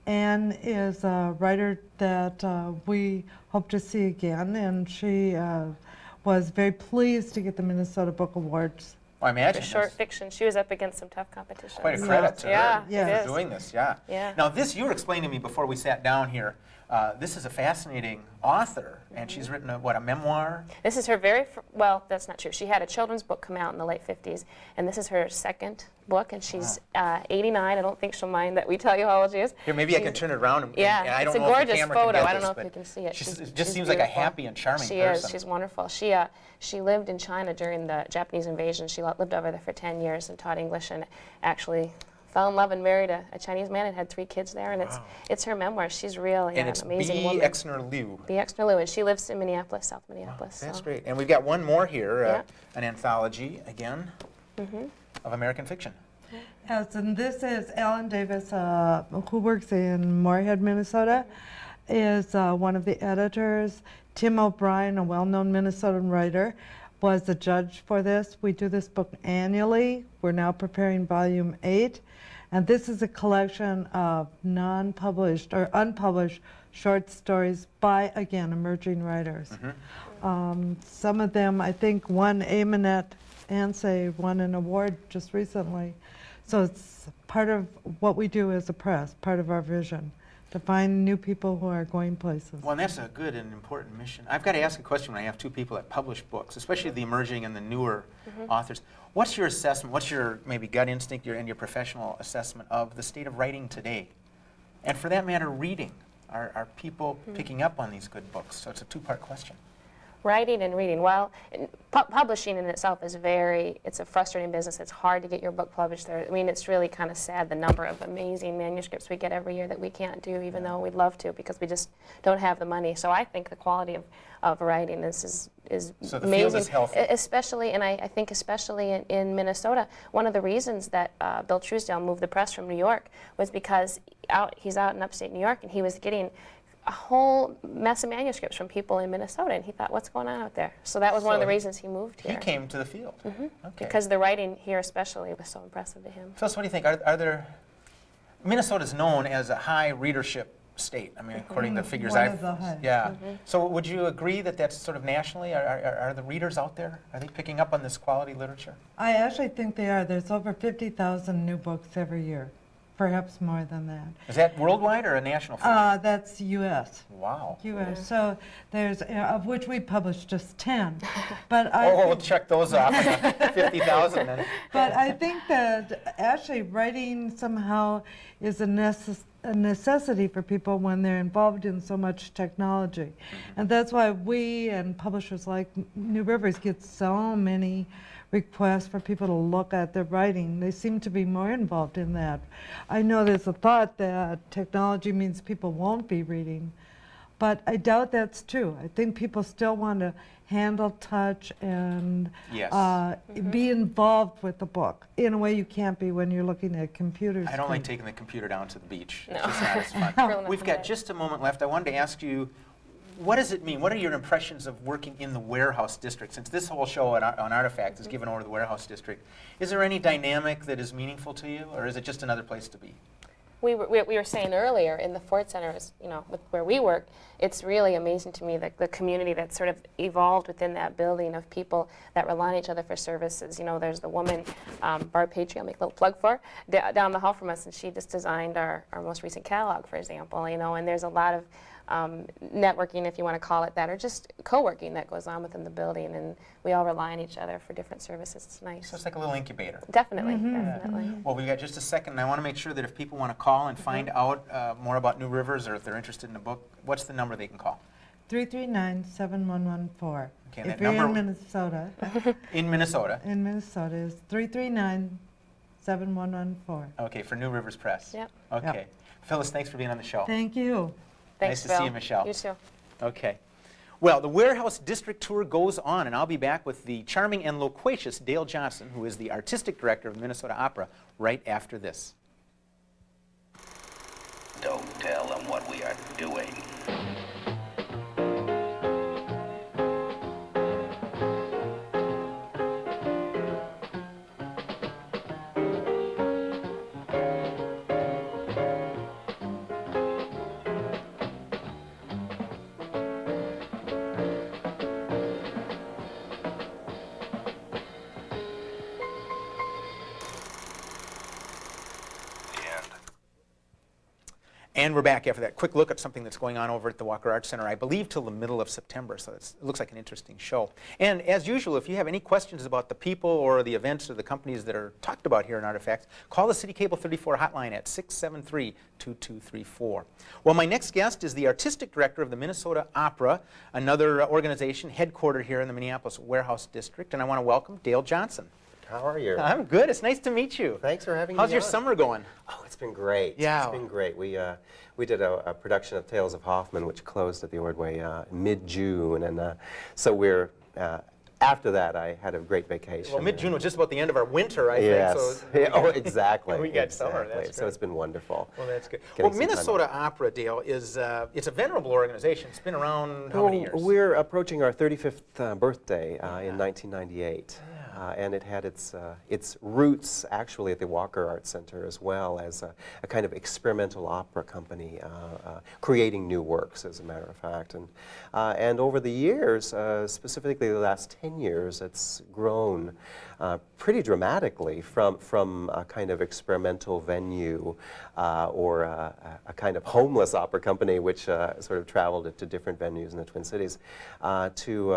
Anne is a writer that we hope to see again, and she was very pleased to get the Minnesota Book Awards. Well, I imagine. For short fiction, she was up against some tough competition. Quite a credit to her it for is. doing this, yeah. Yeah. Now this, you were explaining to me before we sat down here, this is a fascinating author, and she's written a memoir? This is her well, that's not true. She had a children's book come out in the late 50s, and this is her second book, and she's 89. I don't think she'll mind that we tell you how old she is. Here, maybe I can turn it around, and I don't it's a know if the gorgeous camera can photo. get I don't know this, if you can see it. It just seems like a happy and charming person. She is. She's wonderful. She lived in China during the Japanese invasion. She lived over there for 10 years and taught English, and actually fell in love and married a Chinese man and had 3 kids there. And it's her memoir. She's really an amazing woman. And it's B. Exner Liu. B. Exner Liu, and she lives in Minneapolis, South Minneapolis. That's great. And we've got one more here, an anthology, again, of American fiction. Yes, and this is Alan Davis, who works in Moorhead, Minnesota, is one of the editors. Tim O'Brien, a well-known Minnesotan writer, was the judge for this. We do this book annually. We're now preparing volume 8. And this is a collection of non-published or unpublished short stories by, again, emerging writers. Some of them, I think, won Amanette Ansay won an award just recently. So it's part of what we do as a press, part of our vision, to find new people who are going places. Well, and that's a good and important mission. I've got to ask a question when I have 2 people that publish books, especially the emerging and the newer authors. What's your assessment, what's your maybe gut instinct and your professional assessment of the state of writing today? And for that matter, reading. Are people picking up on these good books? So it's a 2-part question. Writing and reading. Well, publishing in itself is it's a frustrating business. It's hard to get your book published there. I mean, it's really kind of sad, the number of amazing manuscripts we get every year that we can't do, even though we'd love to, because we just don't have the money. So I think the quality of writing is so the amazing. field is healthy. Especially, and I think especially in Minnesota, one of the reasons that Bill Truesdale moved the press from New York was because he's out in upstate New York, and he was getting a whole mess of manuscripts from people in Minnesota, and he thought, what's going on out there? So that was one of the reasons he moved here. He came to the field. Okay. Because the writing here especially was so impressive to him. Phyllis, what do you think? Are there... Minnesota's known as a high readership state, I mean, according to the figures I've... Yeah. So would you agree that that's sort of nationally? Are the readers out there? Are they picking up on this quality literature? I actually think they are. There's over 50,000 new books every year. Perhaps more than that. Is that worldwide or a national figure? That's U.S. Wow. U.S. Yeah. So there's, of which we published just 10. But we'll check those off. 50,000 then. But I think that actually writing somehow is a necessity for people when they're involved in so much technology. And that's why we and publishers like New Rivers get so many requests for people to look at their writing. They seem to be more involved in that. I know there's a thought that technology means people won't be reading, but I doubt that's true. I think people still want to handle, touch, and be involved with the book in a way you can't be when you're looking at computers. I don't like taking the computer down to the beach. No. It's just not as fun. We've got just a moment left. I wanted to ask you, what does it mean? What are your impressions of working in the warehouse district? Since this whole show on Artifact is given over to the warehouse district, is there any dynamic that is meaningful to you, or is it just another place to be? We were saying earlier in the Ford Center, where we work, it's really amazing to me that the community that sort of evolved within that building of people that rely on each other for services. There's the woman, Barb Patry, I'll make a little plug for, down the hall from us, and she just designed our most recent catalog, for example, and there's a lot of networking, if you want to call it that, or just co-working that goes on within the building, and we all rely on each other for different services. It's nice. So it's like a little incubator. Definitely, definitely. Well, we've got just a second, and I want to make sure that if people want to call and find out more about New Rivers, or if they're interested in the book, what's the number they can call? 339-7114. Okay, if that you're number in Minnesota. In Minnesota. In Minnesota is 339-7114. Okay, for New Rivers Press. Yep. Okay. Yep. Phyllis, thanks for being on the show. Thank you. Thanks, nice to see you, Michelle. You too. Okay. Well, the Warehouse District Tour goes on, and I'll be back with the charming and loquacious Dale Johnson, who is the artistic director of the Minnesota Opera, right after this. Don't tell them what we are doing. And we're back after that quick look at something that's going on over at the Walker Arts Center, I believe till the middle of September, so it looks like an interesting show. And as usual, if you have any questions about the people or the events or the companies that are talked about here in Artifacts, call the City Cable 34 hotline at 673-2234. Well, my next guest is the artistic director of the Minnesota Opera, another organization headquartered here in the Minneapolis Warehouse District, and I want to welcome Dale Johnson. How are you? I'm good. It's nice to meet you. Thanks for having me. How's your on. summer going? Oh, it's been great. Yeah. It's been great. We did a production of Tales of Hoffman, which closed at the Ordway mid-June, and so we're after that I had a great vacation. Well, mid-June was just about the end of our winter, I yes. think. So oh, exactly. we got summer. That's so it's been wonderful. Well, that's good. Getting Well, Minnesota Opera, Dale, is it's a venerable organization. It's been around how many years? We're approaching our 35th birthday in 1998. And it had its roots actually at the Walker Arts Center as well as a kind of experimental opera company, creating new works, as a matter of fact. And over the years, specifically the last 10 years, it's grown pretty dramatically from a kind of experimental venue or a kind of homeless opera company, which sort of traveled to different venues in the Twin Cities, to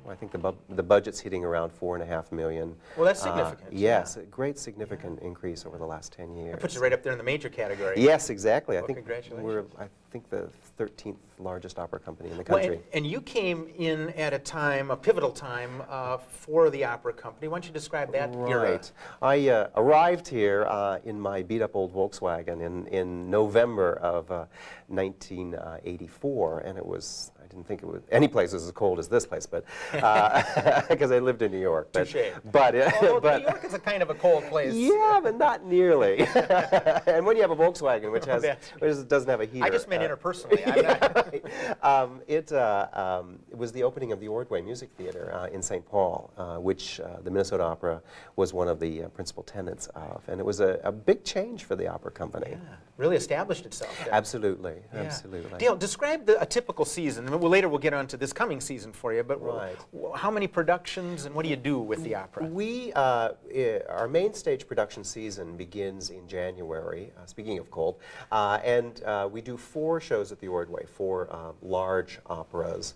I think the budget's hitting around $4.5 million. Well, that's significant. Yes, a great significant increase over the last 10 years. That puts you right up there in the major category. Yes, exactly. Well, I think congratulations. we're, I think, the 13th largest opera company in the country. Well, and you came in at a time, a pivotal time, for the opera company. Why don't you describe that era? Right. I arrived here in my beat-up old Volkswagen in November of 1984, and it was, I didn't think it was any place was as cold as this place, but because I lived in New York. Touché. But New York is a kind of a cold place. Yeah, but not nearly. And when you have a Volkswagen, which doesn't have a heater. I just meant interpersonally. It was the opening of the Ordway Music Theater in St. Paul, which the Minnesota Opera was one of the principal tenants of, and it was a big change for the opera company. Yeah. Really established itself. Absolutely, yeah. absolutely. Dale, describe a typical season. Later we'll get on to this coming season for you, but how many productions and what do you do with the opera? Our main stage production season begins in January, speaking of cold, and we do 4 shows at the Ordway, 4 large operas.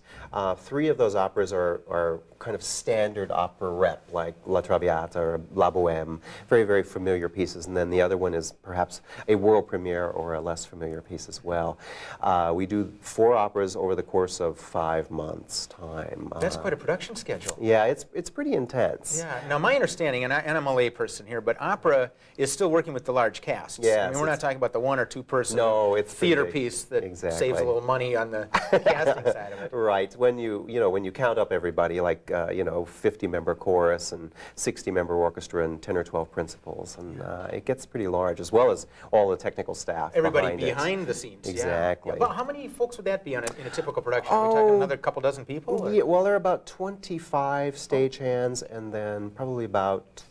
3 of those operas are kind of standard operette, like La Traviata or La Bohème, very, very familiar pieces, and then the other one is perhaps a world premiere or a less familiar piece as well. We do 4 operas over the course of 5 months' time. That's quite a production schedule. Yeah, it's pretty intense. Yeah. Now, my understanding, and I'm a lay person here, but opera is still working with the large casts. Yes, I mean, we're not talking about the 1 or 2 person theater piece showcase that saves a little money on the casting side of it. Right. When you count up everybody, like 50-member chorus and 60-member orchestra and 10 or 12 principals, and it gets pretty large, as well as all the technical staff. Everybody behind the scenes. Exactly. Yeah. Well, how many folks would that be in a typical production? Are we talking another couple dozen people? Yeah, well, there are about 25 stagehands, and then probably about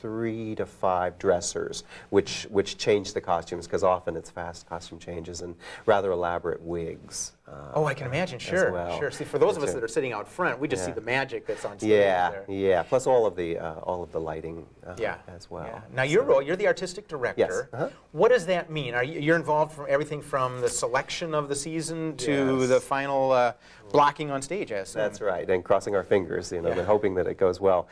3 to 5 dressers, which change the costumes, because often it's fast costume changes and rather elaborate wigs. I can imagine. Sure, well. sure. See, for those of us that are sitting out front, we just see the magic that's on stage. Yeah. Plus all of the lighting as well. Yeah. Now your role, you're the artistic director. Yes. What does that mean? You're involved from everything from the selection of the season to the final blocking on stage, I assume. That's right, and crossing our fingers, and hoping that it goes well.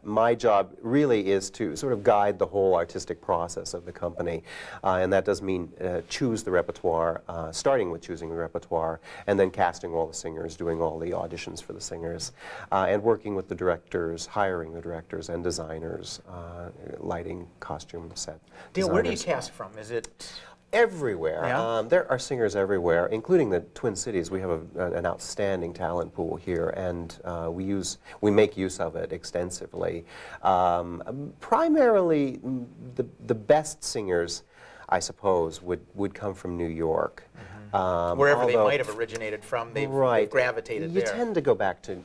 My job really is to sort of guide the whole artistic process of the company, and that does mean choose the repertoire, starting with choosing the repertoire, and then casting all the singers, doing all the auditions for the singers, and working with the directors, hiring the directors and designers, lighting, costume, set. Dale, where do you cast from? Is it everywhere? Yeah. There are singers everywhere, including the Twin Cities. We have an outstanding talent pool here, and we make use of it extensively. Primarily, the best singers, I suppose, would come from New York. Wherever they might have originated from, they've gravitated there. You tend to go back to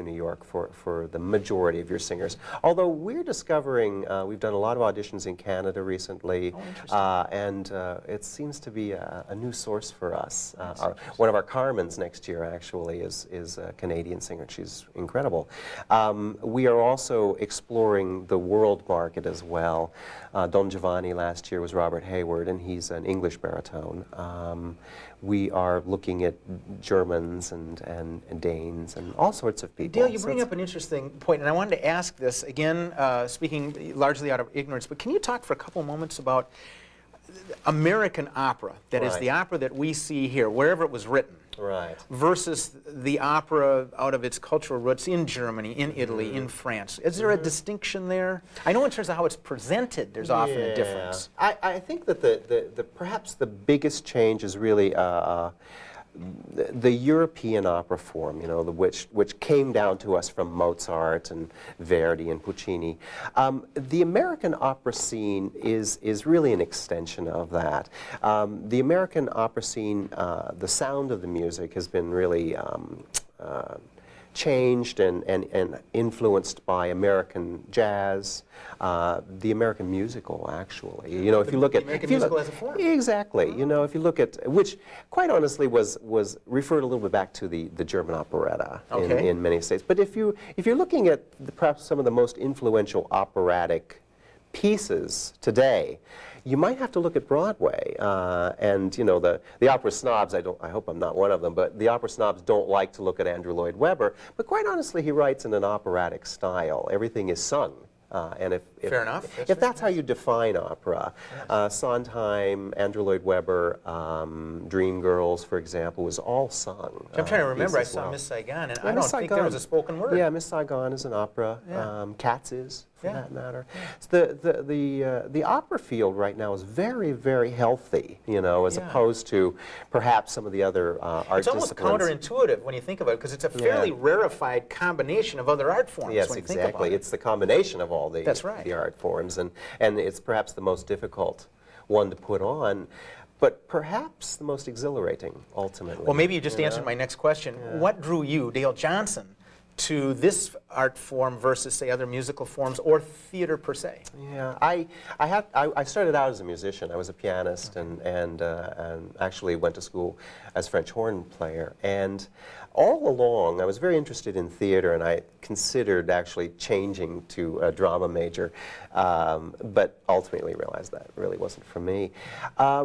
New York for the majority of your singers. Although we're discovering, we've done a lot of auditions in Canada recently, and it seems to be a new source for us. One of our Carmens next year actually is a Canadian singer. She's incredible. We are also exploring the world market as well. Don Giovanni last year was Robert Hayward, and he's an English baritone. We are looking at Germans and Danes and all sorts of people. Dale, you bring up an interesting point, and I wanted to ask this, again, speaking largely out of ignorance, but can you talk for a couple moments about American opera, that is the opera that we see here, wherever it was written, versus the opera out of its cultural roots in Germany, in Italy, in France? Is there a distinction there? I know in terms of how it's presented, there's often a difference. I think that perhaps the biggest change is really the European opera form, which came down to us from Mozart and Verdi and Puccini. The American opera scene is really an extension of that. The American opera scene, the sound of the music has been really changed and influenced by American jazz, the American musical, actually. If you look at American musical as a form. Exactly. If you look at, which quite honestly was referred a little bit back to the German operetta in many states. But if you're looking at perhaps some of the most influential operatic pieces today, you might have to look at Broadway, and the opera snobs. I hope I'm not one of them, but the opera snobs don't like to look at Andrew Lloyd Webber. But quite honestly, he writes in an operatic style. Everything is sung. And Fair enough. If that's how you define opera, Sondheim, Andrew Lloyd Webber, Dreamgirls, for example, was all sung. I'm trying to remember. I saw Miss Saigon, and I don't think there was a spoken word. Yeah, Miss Saigon is an opera. Cats is, for that matter. So the opera field right now is very, very healthy, as opposed to perhaps some of the other art disciplines. It's almost counterintuitive when you think about it, because it's a fairly rarefied combination of other art forms. Yes, when exactly. You think about it. It's the combination of all the art forms, and it's perhaps the most difficult one to put on, but perhaps the most exhilarating, ultimately. Well, maybe you just answered my next question. What drew you, Dale Johnson, to this art form versus, say, other musical forms or theater per se? Yeah, I started out as a musician. I was a pianist and actually went to school as French horn player. And all along, I was very interested in theater, and I considered actually changing to a drama major, but ultimately realized that really wasn't for me.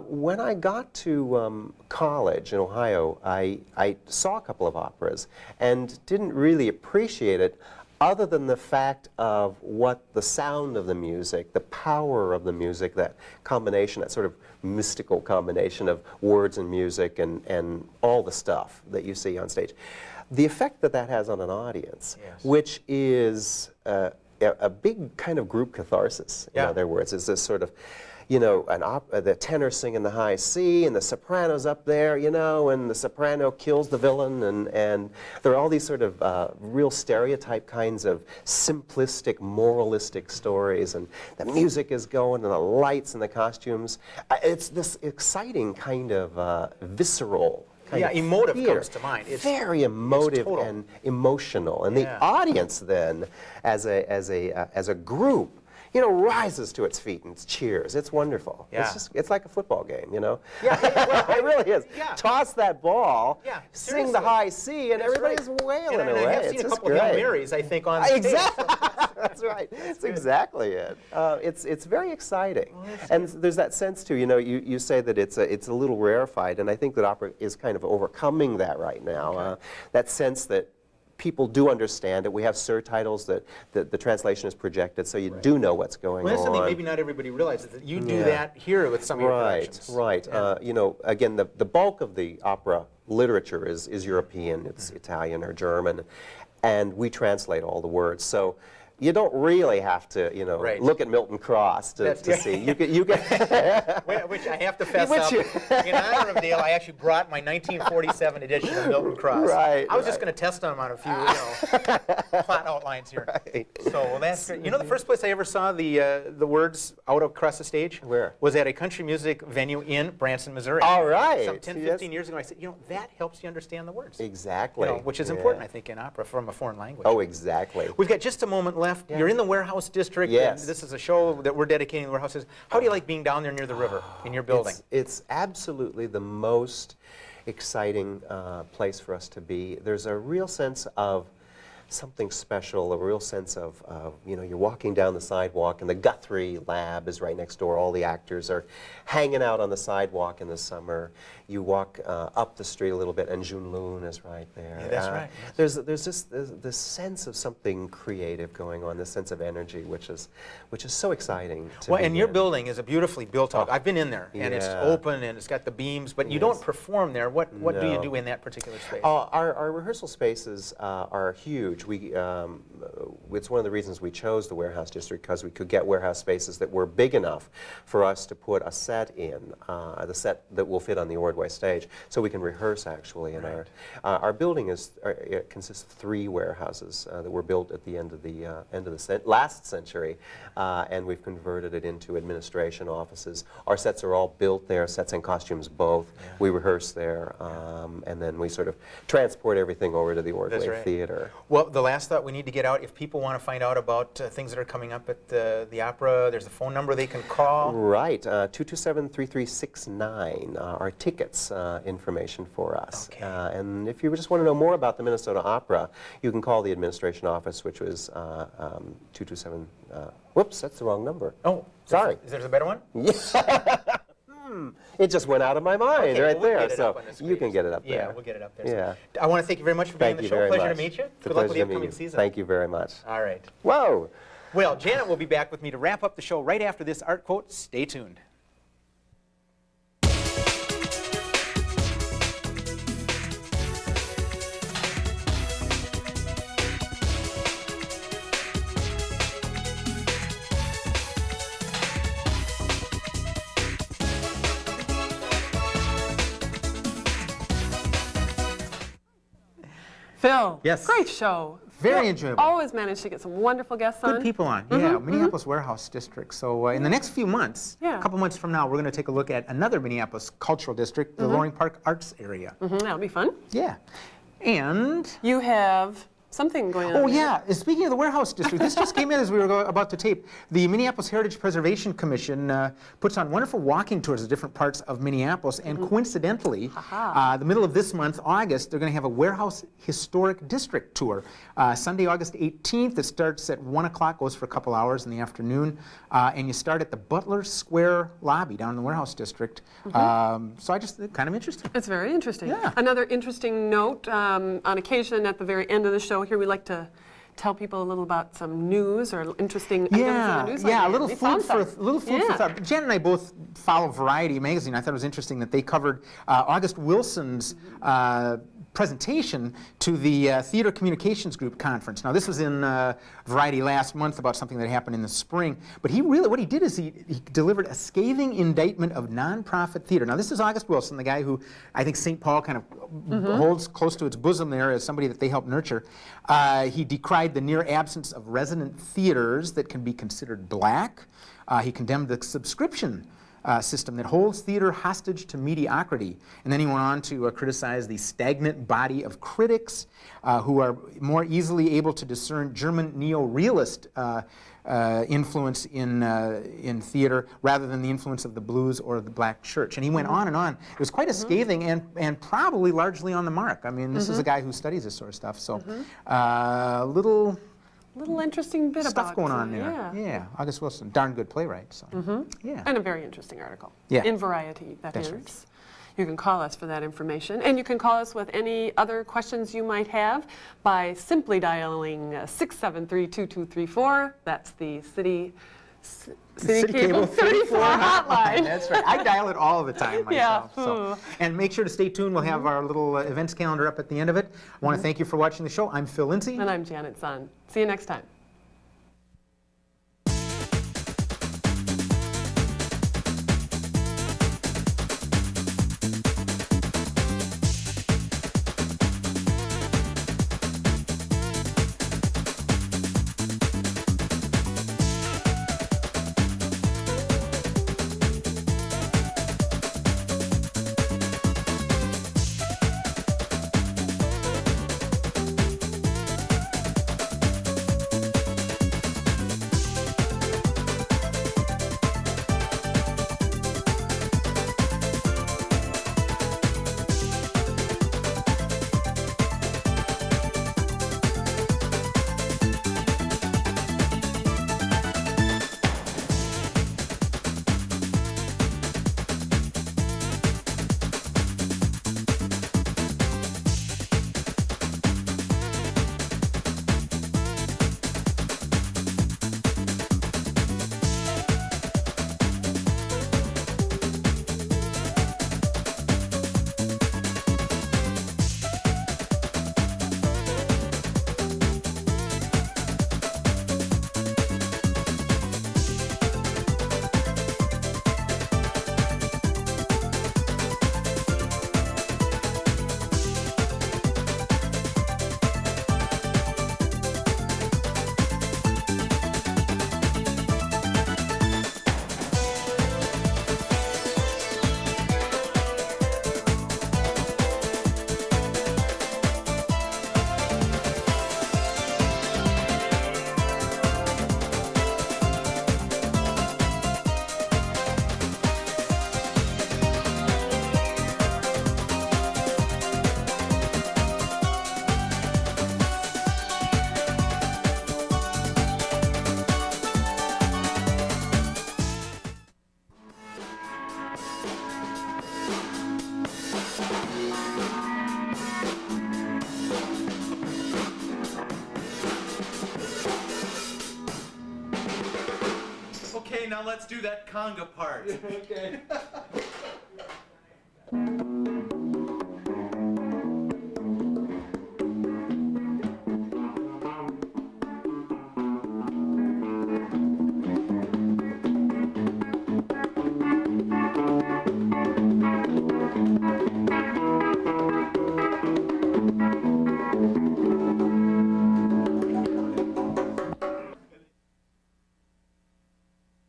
When I got to college in Ohio, I saw a couple of operas and didn't really appreciate it, other than the fact of what the sound of the music, the power of the music, that combination, that sort of mystical combination of words and music and all the stuff that you see on stage. The effect that has on an audience, which is a big kind of group catharsis, in other words, is this sort of, you know, the tenor singing the high C, and the soprano's up there, you know, and the soprano kills the villain, and there are all these sort of real stereotype kinds of simplistic, moralistic stories, and the music is going, and the lights and the costumes. It's this exciting kind of visceral. Yeah, emotive comes to mind. It's very emotive and emotional, and the audience then, as a group, you know, rises to its feet and cheers. It's wonderful. Yeah. It's like a football game, you know. Yeah, well, it really is. Yeah. Toss that ball, yeah, sing the high C, and everybody's wailing and away. I have seen it's a just couple of Hail Marys, I think, on stage. Exactly. That's right. That's exactly it. It's very exciting, and there's that sense too. You know, you say that it's a little rarefied, and I think that opera is kind of overcoming that right now. That sense that people do understand it. We have surtitles that the translation is projected, so you do know what's going Well, that's on. something maybe not everybody realizes, that you do that here with some of your productions. Right. You know, again, the bulk of the opera literature is European. It's Italian or German, and we translate all the words. So you don't really have to, you know, look at Milton Cross to see. You can which I have to fess up. In honor of Dale, I actually brought my 1947 edition of Milton Cross. I was just going to test them on a few, you know, plot outlines here. So that's great. You know, the first place I ever saw the words out across the stage? Where? Was at a country music venue in Branson, Missouri. All right. Some 10, 15 years ago. I said, you know, that helps you understand the words. Exactly. You know, which is important, I think, in opera from a foreign language. Oh, exactly. We've got just a moment left. You're in the warehouse district. Yes. And this is a show that we're dedicating to the warehouses. How do you like being down there near the river in your building? It's absolutely the most exciting place for us to be. There's a real sense of something special, a real sense of, you know, you're walking down the sidewalk and the Guthrie lab is right next door. All the actors are hanging out on the sidewalk in the summer. You walk up the street a little bit and Junlun is right there. Yeah, that's right. There's just this sense of something creative going on, this sense of energy, which is so exciting to Well, be and your in. building is a beautifully built out. I've been in there, and it's open, and it's got the beams, but you don't perform there. What do you do in that particular space? Our rehearsal spaces are huge. It's one of the reasons we chose the warehouse district, because we could get warehouse spaces that were big enough for us to put a set in, the set that will fit on the Ordway stage, so we can rehearse actually. And our building it consists of 3 warehouses that were built at the end of the last century, and we've converted it into administration offices. Our sets are all built there, sets and costumes both. We rehearse there, and then we sort of transport everything over to the Ordway Theater. Well, the last thought we need to get out, if people want to find out about things that are coming up at the opera, there's a phone number they can call. Right, 227-3369, our tickets information for us. And if you just want to know more about the Minnesota Opera, you can call the administration office, which was 227, whoops, that's the wrong number. Oh, sorry. Is there a better one? Yeah. It just went out of my mind right we'll there, so you can get it up there. Yeah, we'll get it up there. Yeah. I want to thank you very much for being on the show. Pleasure to meet you. Good luck with the upcoming season. Thank you very much. All right. Whoa. Well, Janet will be back with me to wrap up the show right after this art quote. Stay tuned. Phil, yes. Great show. Very Phil enjoyable. Always managed to get some wonderful guests on. Good people on. Yeah, Minneapolis Warehouse District. So in the next few months, a couple months from now, we're going to take a look at another Minneapolis cultural district, the Loring Park Arts area. That'll be fun. Yeah. And you have something going on. Oh, yeah. And speaking of the warehouse district, this just came in as we were about to tape. The Minneapolis Heritage Preservation Commission puts on wonderful walking tours of different parts of Minneapolis, and coincidentally, the middle of this month, August, they're going to have a Warehouse Historic District tour. Sunday, August 18th, it starts at 1 o'clock, goes for a couple hours in the afternoon, and you start at the Butler Square lobby down in the Warehouse District. So I just, kind of interesting. It's very interesting. Yeah. Another interesting note, on occasion at the very end of the show here, we like to tell people a little about some news or interesting items in the news. Yeah, a little food for thought. Jan and I both follow Variety magazine. I thought it was interesting that they covered August Wilson's presentation to the Theater Communications Group conference. Now, this was in Variety last month about something that happened in the spring. But what he did is he delivered a scathing indictment of nonprofit theater. Now, this is August Wilson, the guy who I think St. Paul kind of holds close to its bosom there as somebody that they helped nurture. He decried the near absence of resident theaters that can be considered black. He condemned the subscription system that holds theater hostage to mediocrity. And then he went on to criticize the stagnant body of critics who are more easily able to discern German neo-realist influence in theater rather than the influence of the blues or the black church. And he went on and on. It was quite a scathing and probably largely on the mark. I mean, this is a guy who studies this sort of stuff. So little interesting bit stuff about going on there. Yeah, August Wilson, darn good playwright. So yeah, and a very interesting article. Yeah. In Variety, that's is. Right. You can call us for that information, and you can call us with any other questions you might have by simply dialing 673-2234. That's the City Cable 34 hotline. That's right. I dial it all the time myself. Yeah. So. And make sure to stay tuned. We'll have our little events calendar up at the end of it. I want to thank you for watching the show. I'm Phill Lindsay. And I'm Janet Zahn. See you next time. Okay, now let's do that conga part. Okay.